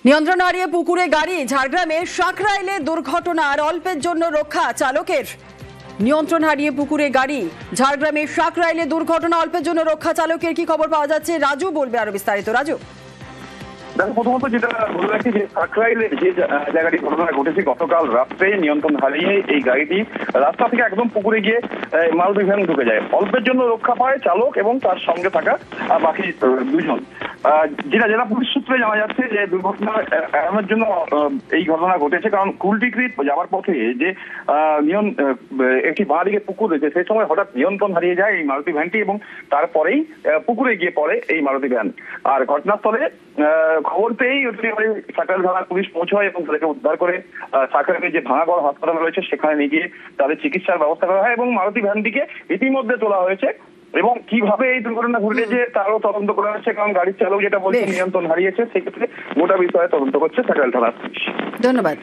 নিয়ন্ত্রণ হারিয়ে পুকুরে গাড়ি, ঝাড়গ্রামে সাঁকরাইলে দুর্ঘটনা, আর অল্পের জন্য রক্ষা চালকের। নিয়ন্ত্রণ হারিয়ে পুকুরে গাড়ি, ঝাড়গ্রামে সাঁকরাইলে দুর্ঘটনা, অল্পের জন্য রক্ষা চালকের। কি খবর পাওয়া যাচ্ছে? রাজু বলবে আরো বিস্তারিত। রাজু, দেখো, প্রথমত যেটা বলে রাখি যে সাঁকরাইলের যে জায়গাটি ঘটনা ঘটেছে গতকাল রাত্রে, নিয়ন্ত্রণ হারিয়ে এই গাড়িটি রাস্তা থেকে একদম পুকুরে গিয়ে মারুতি ভ্যান ঢুকে যায়। অল্পের জন্য রক্ষা পায় চালক এবং তার সঙ্গে থাকা বাকি দুজন। যেটা পুলিশ সূত্রে জানা যাচ্ছে যে দুর্ঘটনা এড়ানোর জন্য এই ঘটনা ঘটেছে, কারণ কুলটিক্রিপ যাওয়ার পথে যে একটি বাঁ দিকে পুকুর রয়েছে, সেই সময় হঠাৎ নিয়ন্ত্রণ হারিয়ে যায় এই মারুতি ভ্যানটি এবং তারপরেই পুকুরে গিয়ে পড়ে এই মারুতি ভ্যান। আর ঘটনাস্থলে খবর পেয়েই সাঁকরাইল থানার পুলিশ পৌঁছায় এবং তাদেরকে উদ্ধার করে সাঁকরাইলের যে ভাঙাগড় হাসপাতাল রয়েছে সেখানে নিয়ে গিয়ে তাদের চিকিৎসার ব্যবস্থা করা হয় এবং মারুতি ভ্যানটিকে ইতিমধ্যে তোলা হয়েছে। এবং কিভাবে এই দুর্ঘটনা ঘটেছে তারও তদন্ত করা হচ্ছে, কারণ গাড়ির চালক যেটা বলছে নিয়ন্ত্রণ হারিয়েছে, সেক্ষেত্রে গোটা বিষয়ে তদন্ত করছে সাঁকরাইল থানার পুলিশ। ধন্যবাদ।